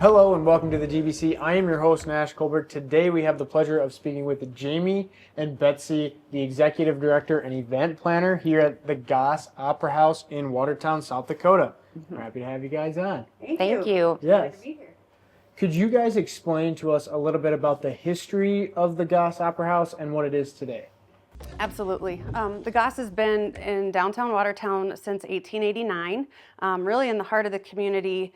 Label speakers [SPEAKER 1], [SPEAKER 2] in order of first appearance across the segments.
[SPEAKER 1] Hello and welcome to the GBC. I am your host, Nash Colbert. Today we have the pleasure of speaking with Jamie and Betsy, the Executive Director and Event Planner here at the Goss Opera House in Watertown, South Dakota. We're happy to have you guys on.
[SPEAKER 2] Thank you.
[SPEAKER 1] Yes. To be here. Could you guys explain to us a little bit about the history of the Goss Opera House and what it is today?
[SPEAKER 2] Absolutely. The Goss has been in downtown Watertown since 1889, really in the heart of the community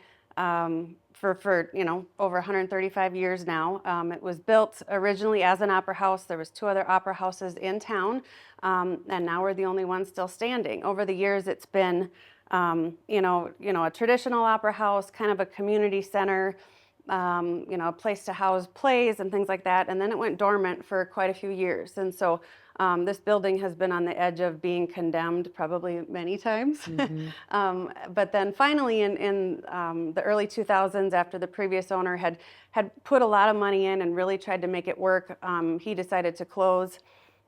[SPEAKER 2] for over 135 years now. It was built originally as an opera house. There was two other opera houses in town, and now we're the only one still standing. Over the years, it's been a traditional opera house, kind of a community center, a place to house plays and things like that. And then it went dormant for quite a few years. And so this building has been on the edge of being condemned probably many times. But then finally in the early 2000s, after the previous owner had put a lot of money in and really tried to make it work, he decided to close.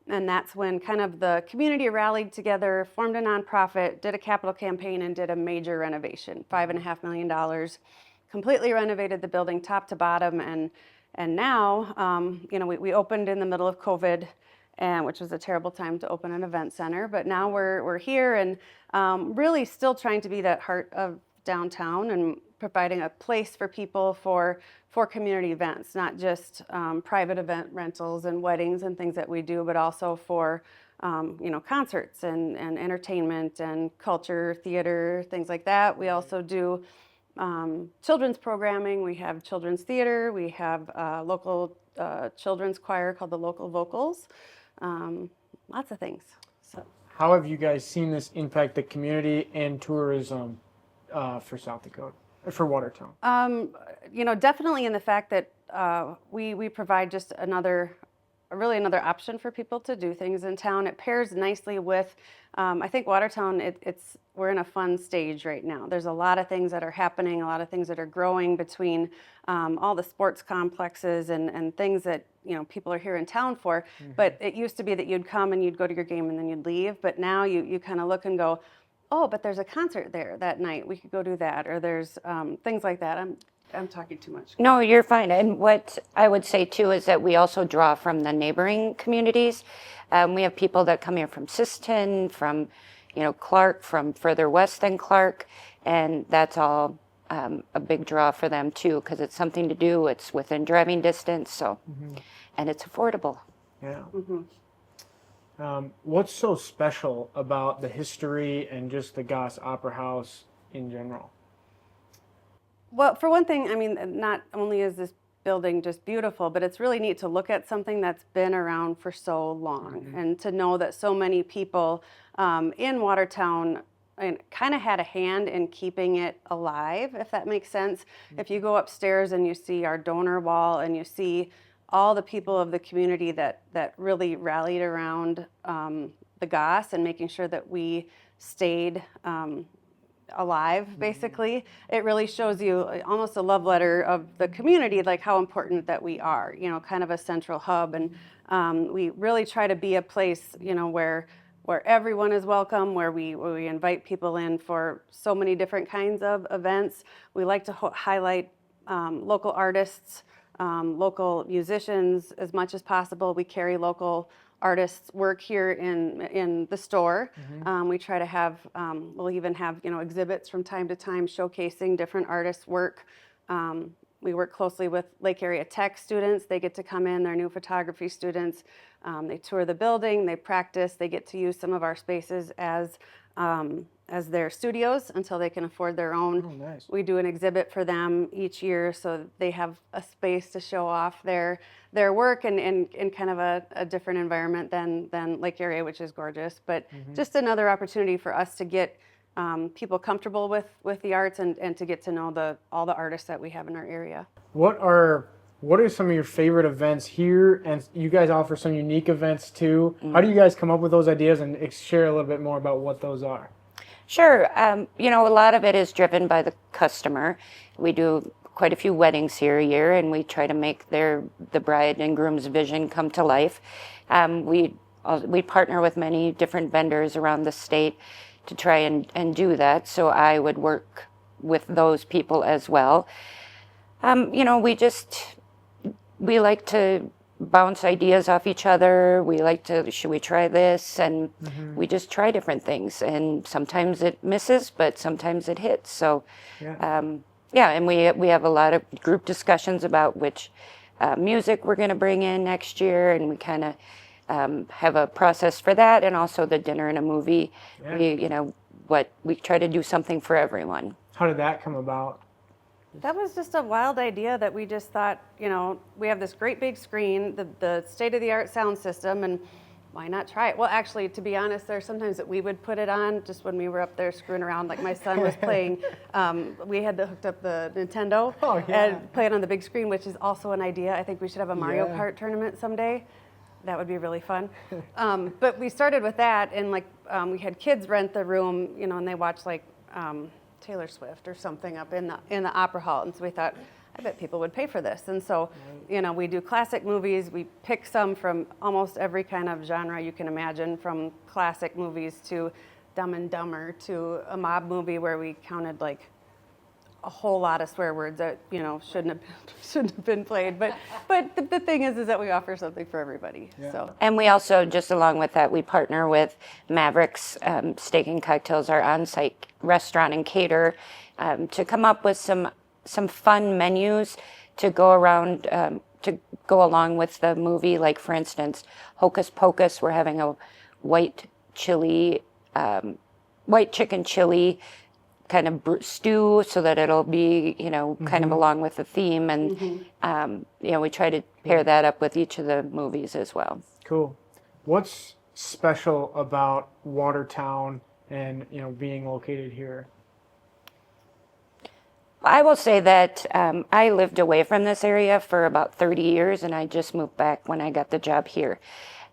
[SPEAKER 2] And that's when kind of the community rallied together, formed a nonprofit, did a capital campaign, and did a major renovation, $5.5 million. Completely renovated the building top to bottom, and now we opened in the middle of COVID, which was a terrible time to open an event center. But now we're here and really still trying to be that heart of downtown and providing a place for people for community events, not just private event rentals and weddings and things that we do, but also for concerts and entertainment and culture, theater, things like that. We also do children's programming. We have children's theater. We have a local children's choir called the Local Vocals. Lots of things. So,
[SPEAKER 1] how have you guys seen this impact the community and tourism for South Dakota, for Watertown?
[SPEAKER 2] Definitely in the fact that we provide just another option for people to do things in town. It pairs nicely with, I think Watertown, we're in a fun stage right now. There's a lot of things that are happening, a lot of things that are growing between all the sports complexes and things that people are here in town for. But it used to be that you'd come and you'd go to your game and then you'd leave. But now you kind of look and go, oh, but there's a concert there that night. We could go do that. Or there's things like that. I'm talking too much.
[SPEAKER 3] No, you're fine. And what I would say too is that we also draw from the neighboring communities. We have people that come here from Siston, from Clark, from further west than Clark, and that's all a big draw for them too, because it's something to do. It's within driving distance, so and it's affordable.
[SPEAKER 1] Yeah. What's so special about the history and just the Goss Opera House in general?
[SPEAKER 2] Well, for one thing, I mean, not only is this building just beautiful, but it's really neat to look at something that's been around for so long and to know that so many people in Watertown kind of had a hand in keeping it alive, if that makes sense. If you go upstairs and you see our donor wall and you see all the people of the community that really rallied around the Goss and making sure that we stayed alive, basically, it really shows you almost a love letter of the community, like how important that we are, kind of a central hub. And we really try to be a place, where everyone is welcome, where we invite people in for so many different kinds of events. We like to highlight local artists, local musicians as much as possible. We carry local artists' work here in the store. We try to have, we'll even have exhibits from time to time showcasing different artists' work. We work closely with Lake Area Tech students. They get to come in, they're new photography students. They tour the building, they practice, they get to use some of our spaces as their studios until they can afford their own.
[SPEAKER 1] Oh, nice.
[SPEAKER 2] We do an exhibit for them each year so they have a space to show off their work in kind of a different environment than Lake Area, which is gorgeous. But just another opportunity for us to get people comfortable with the arts and to get to know all the artists that we have in our area.
[SPEAKER 1] What are some of your favorite events here? And you guys offer some unique events too. How do you guys come up with those ideas, and share a little bit more about what those are?
[SPEAKER 3] Sure. A lot of it is driven by the customer. We do quite a few weddings here a year, and we try to make the bride and groom's vision come to life. We partner with many different vendors around the state to try and do that. So I would work with those people as well. We like to bounce ideas off each other. We like to, should we try this? And we just try different things. And sometimes it misses, but sometimes it hits. So, and we have a lot of group discussions about which music we're going to bring in next year. And we kind of have a process for that. And also the dinner and a movie.
[SPEAKER 1] Yeah.
[SPEAKER 3] We try to do something for everyone.
[SPEAKER 1] How did that come about?
[SPEAKER 2] That was just a wild idea that we just thought, we have this great big screen, the state-of-the-art sound system, and why not try it? Well, actually, to be honest, there's sometimes that we would put it on just when we were up there screwing around, like my son was playing. We had hooked up the Nintendo and play it on the big screen, which is also an idea. I think we should have a Mario Kart tournament someday. That would be really fun. But we started with that, and we had kids rent the room, and they watched Taylor Swift or something up in the opera hall, and so we thought, I bet people would pay for this. And so, we do classic movies. We pick some from almost every kind of genre you can imagine, from classic movies to Dumb and Dumber to a mob movie where we counted a whole lot of swear words that shouldn't have been played. But the thing is that we offer something for everybody.
[SPEAKER 1] Yeah.
[SPEAKER 2] So.
[SPEAKER 3] And we also, just along with that, we partner with Mavericks Steak and Cocktails, our on-site restaurant and cater, to come up with some fun menus to go around to go along with the movie. Like, for instance, Hocus Pocus, we're having a white chicken chili kind of stew, so that it'll be, kind of along with the theme. And, we try to pair that up with each of the movies as well.
[SPEAKER 1] Cool. What's special about Watertown and, being located here?
[SPEAKER 3] I will say that I lived away from this area for about 30 years, and I just moved back when I got the job here.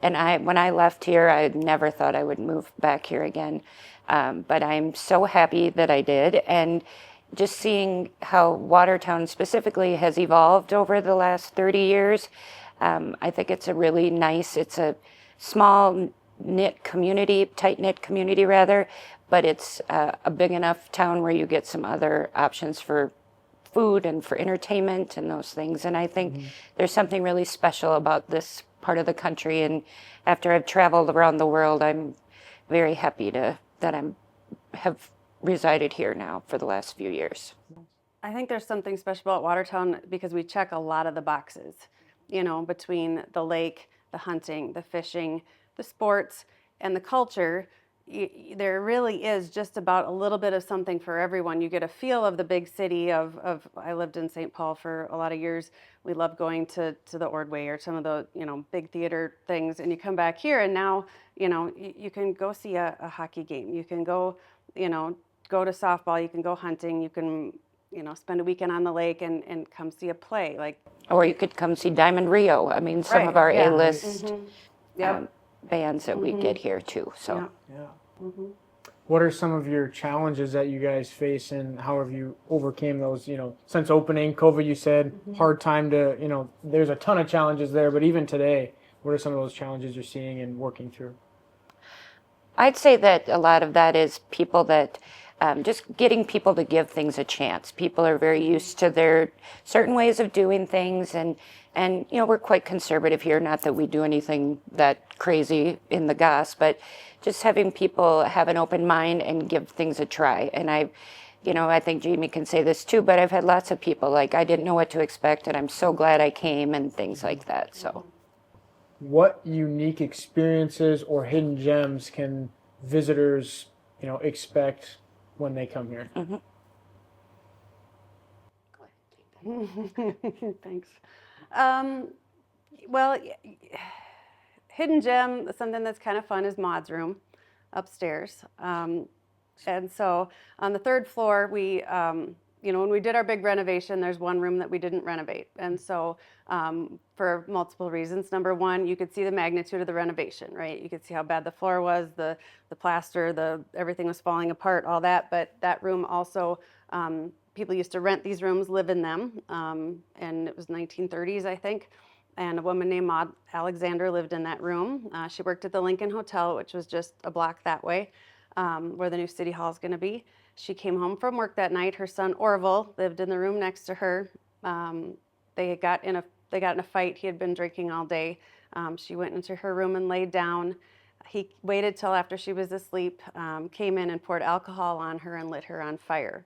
[SPEAKER 3] And when I left here, I never thought I would move back here again. But I'm so happy that I did. And just seeing how Watertown specifically has evolved over the last 30 years, I think it's it's a small tight-knit community rather, but it's a big enough town where you get some other options for food and for entertainment and those things. And I think there's something really special about this part of the country. And after I've traveled around the world, I'm very happy that I have resided here now for the last few years.
[SPEAKER 2] I think there's something special about Watertown because we check a lot of the boxes, between the lake, the hunting, the fishing, the sports, and the culture. There really is just about a little bit of something for everyone. You get a feel of the big city I lived in St. Paul for a lot of years. We loved going to the Ordway or some of the, big theater things. And you come back here and now, you can go see a hockey game. You can go, go to softball. You can go hunting. You can, spend a weekend on the lake and come see a play.
[SPEAKER 3] Or you could come see Diamond Rio. I mean, some of our A-list bands that we get here too. So,
[SPEAKER 1] What are some of your challenges that you guys face, and how have you overcame those? Since opening, COVID, you said hard time to. There's a ton of challenges there, but even today, what are some of those challenges you're seeing and working through?
[SPEAKER 3] I'd say that a lot of that is people that just getting people to give things a chance. People are very used to their certain ways of doing things, and we're quite conservative here. Not that we do anything that crazy in the Goss, but just having people have an open mind and give things a try. And I think Jamie can say this too, but I've had lots of people I didn't know what to expect, and I'm so glad I came, and things like that. So,
[SPEAKER 1] what unique experiences or hidden gems can visitors, expect when they come here?
[SPEAKER 2] Thanks. Well, hidden gem, something that's kind of fun, is Maud's room upstairs. And so on the third floor, we, when we did our big renovation, there's one room that we didn't renovate. And so for multiple reasons. Number one, you could see the magnitude of the renovation, right? You could see how bad the floor was, the plaster, everything was falling apart, all that. But that room also, people used to rent these rooms, live in them, and it was 1930s, I think. And a woman named Maud Alexander lived in that room. She worked at the Lincoln Hotel, which was just a block that way, where the new city hall is going to be. She came home from work that night. Her son Orville lived in the room next to her. They got in a fight. He had been drinking all day. She went into her room and laid down. He waited till after she was asleep, came in and poured alcohol on her and lit her on fire.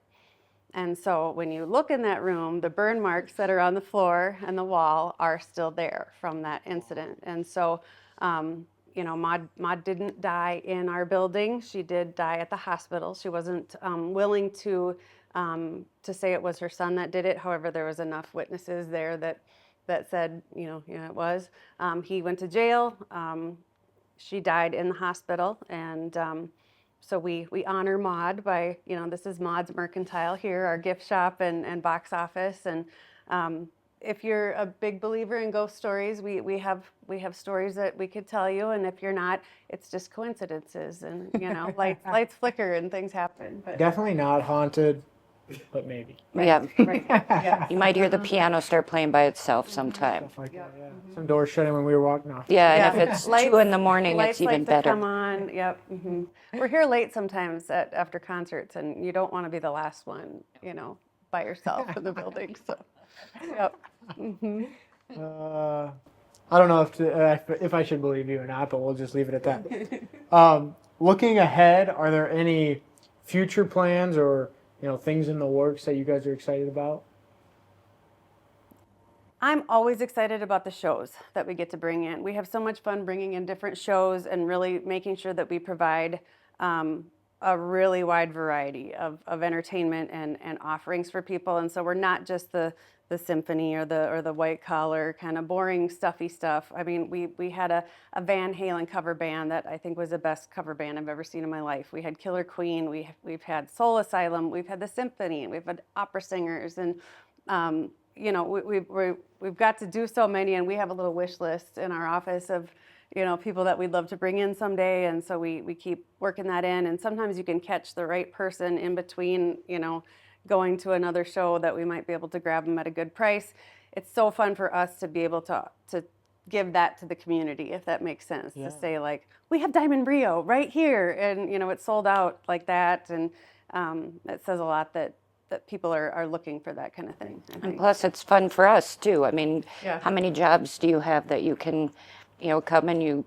[SPEAKER 2] And so when you look in that room, the burn marks that are on the floor and the wall are still there from that incident. And so, Maud didn't die in our building. She did die at the hospital. She wasn't willing to say it was her son that did it. However, there was enough witnesses there that said, it was. He went to jail. She died in the hospital, and so we honor Maud by, this is Maud's Mercantile here, our gift shop and box office. And if you're a big believer in ghost stories, we have stories that we could tell you. And if you're not, it's just coincidences, and lights flicker and things happen. But
[SPEAKER 1] Definitely not haunted, but maybe.
[SPEAKER 3] Yeah.
[SPEAKER 2] right, yeah.
[SPEAKER 3] You might hear the piano start playing by itself sometime.
[SPEAKER 1] Stuff like that, yeah. Some doors shutting when we were walking off.
[SPEAKER 3] Yeah, and if it's
[SPEAKER 2] Lights-
[SPEAKER 3] 2 in the morning,
[SPEAKER 2] lights
[SPEAKER 3] it's even
[SPEAKER 2] like to
[SPEAKER 3] better.
[SPEAKER 2] come on. Yep. We're here late sometimes after concerts, and you don't want to be the last one, by yourself in the building. So, yep.
[SPEAKER 1] I don't know if I should believe you or not, but we'll just leave it at that. Looking ahead, are there any future plans or things in the works that you guys are excited about?
[SPEAKER 2] I'm always excited about the shows that we get to bring in. We have so much fun bringing in different shows and really making sure that we provide a really wide variety of entertainment and offerings for people. And so we're not just the symphony or the white collar kind of boring stuffy stuff. I mean, we had a Van Halen cover band that I think was the best cover band I've ever seen in my life. We had Killer Queen, we've had Soul Asylum, we've had the symphony, we've had opera singers, and we've got to do so many, and we have a little wish list in our office of people that we'd love to bring in someday, and so we keep working that in. And sometimes you can catch the right person in between, going to another show that we might be able to grab them at a good price. It's so fun for us to be able to give that to the community, if that makes sense.
[SPEAKER 1] Yeah.
[SPEAKER 2] To say, like, we have Diamond Brio right here, and it's sold out like that, and it says a lot that people are looking for that kind of thing, I
[SPEAKER 3] And
[SPEAKER 2] think.
[SPEAKER 3] plus, it's fun for us too. I mean,
[SPEAKER 2] Yeah.
[SPEAKER 3] how many jobs do you have that you can, come and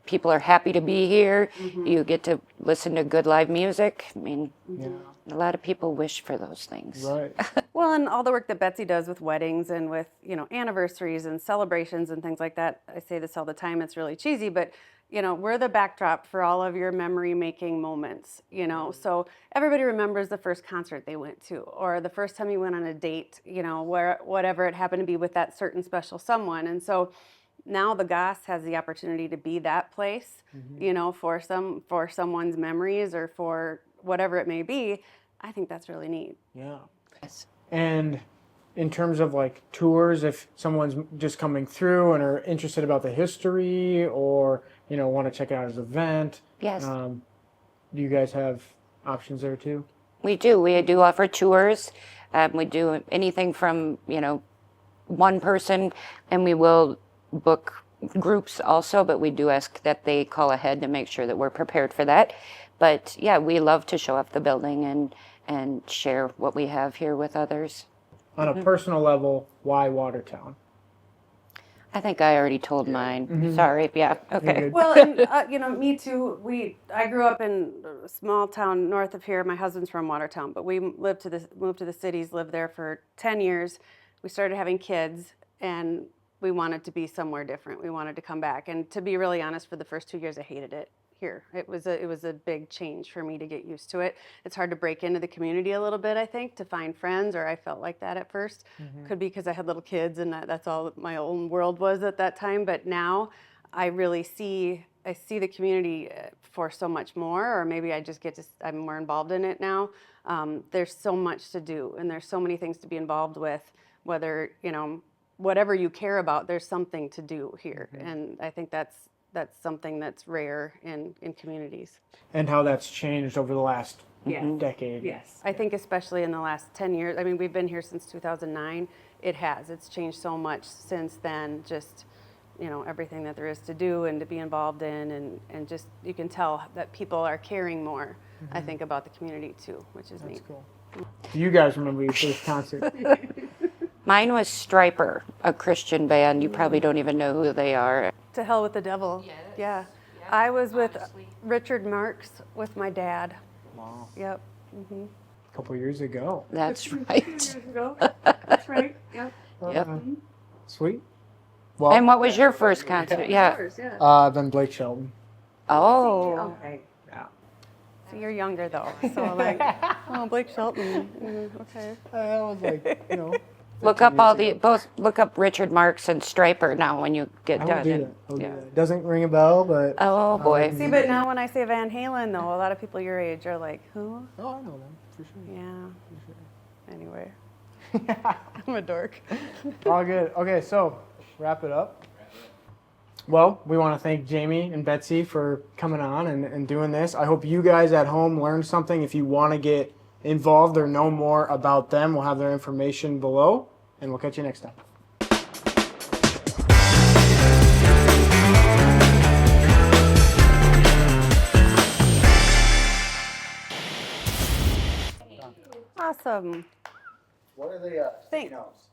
[SPEAKER 3] people are happy to be here. You get to listen to good live music. I mean,
[SPEAKER 1] Yeah.
[SPEAKER 3] a lot of people wish for those things.
[SPEAKER 1] Right.
[SPEAKER 2] Well, and all the work that Betsy does with weddings and with, anniversaries and celebrations and things like that. I say this all the time, it's really cheesy, but, we're the backdrop for all of your memory-making moments, So everybody remembers the first concert they went to, or the first time you went on a date, whatever it happened to be with that certain special someone. And so now the Goss has the opportunity to be that place, for someone's memories or for whatever it may be. I think that's really neat.
[SPEAKER 1] Yeah.
[SPEAKER 3] Yes.
[SPEAKER 1] And in terms of like tours, if someone's just coming through and are interested about the history or, want to check it out as an event,
[SPEAKER 3] Yes.
[SPEAKER 1] do you guys have options there too?
[SPEAKER 3] We do. We do offer tours. We do anything from, one person, and we will book groups also, but we do ask that they call ahead to make sure that we're prepared for that. But yeah, we love to show off the building and share what we have here with others.
[SPEAKER 1] On a personal level, why Watertown?
[SPEAKER 3] I think I already told mine. Sorry. Yeah. Okay.
[SPEAKER 1] good.
[SPEAKER 2] Well, and me too. I grew up in a small town north of here. My husband's from Watertown, but we moved to the cities, lived there for 10 years. We started having kids, and we wanted to be somewhere different. We wanted to come back. And to be really honest, for the first 2 years, I hated it here. It was a big change for me to get used to it. It's hard to break into the community a little bit, I think, to find friends, or I felt like that at first. Could be because I had little kids and that's all my own world was at that time. But now I really see the community for so much more, or maybe I just I'm more involved in it now. There's so much to do, and there's so many things to be involved with, whether, whatever you care about, there's something to do here. And I think that's something that's rare in communities.
[SPEAKER 1] And how that's changed over the last decade.
[SPEAKER 2] Yes. I think especially in the last 10 years. I mean, we've been here since 2009. It's changed so much since then, just, everything that there is to do and to be involved in, and just, you can tell that people are caring more, I think, about the community too, which is neat.
[SPEAKER 1] That's cool. Do you guys remember your first concert?
[SPEAKER 3] Mine was Striper, a Christian band. You probably don't even know who they are.
[SPEAKER 2] To hell with the devil. Yeah. I was with Richard Marks with my dad.
[SPEAKER 1] Wow.
[SPEAKER 2] Yep.
[SPEAKER 1] A couple years ago.
[SPEAKER 3] That's right.
[SPEAKER 2] Years ago. That's right. Yep.
[SPEAKER 3] Yep.
[SPEAKER 1] Sweet. Well,
[SPEAKER 3] And what was your first concert? Yeah.
[SPEAKER 1] then Blake Shelton.
[SPEAKER 3] Oh.
[SPEAKER 2] Okay.
[SPEAKER 1] Yeah.
[SPEAKER 2] So you're younger though. So like, oh, Blake Shelton. Okay.
[SPEAKER 1] I was like,
[SPEAKER 3] Look up look up Richard Marks and Striper now when you get
[SPEAKER 1] I will
[SPEAKER 3] done.
[SPEAKER 1] do that. I'll do that. Doesn't ring a bell, but.
[SPEAKER 3] Oh boy.
[SPEAKER 2] See, but now when I say Van Halen though, a lot of people your age are like, who?
[SPEAKER 1] Oh, I know them for sure.
[SPEAKER 2] Yeah. Anyway. I'm a dork.
[SPEAKER 1] All good. Okay, so wrap it up. Well, we want to thank Jamie and Betsy for coming on and doing this. I hope you guys at home learned something. If you want to get involved or know more about them, we'll have their information below, and we'll catch you next time.
[SPEAKER 2] Awesome.
[SPEAKER 1] What are the
[SPEAKER 2] Thanks.
[SPEAKER 1] notes?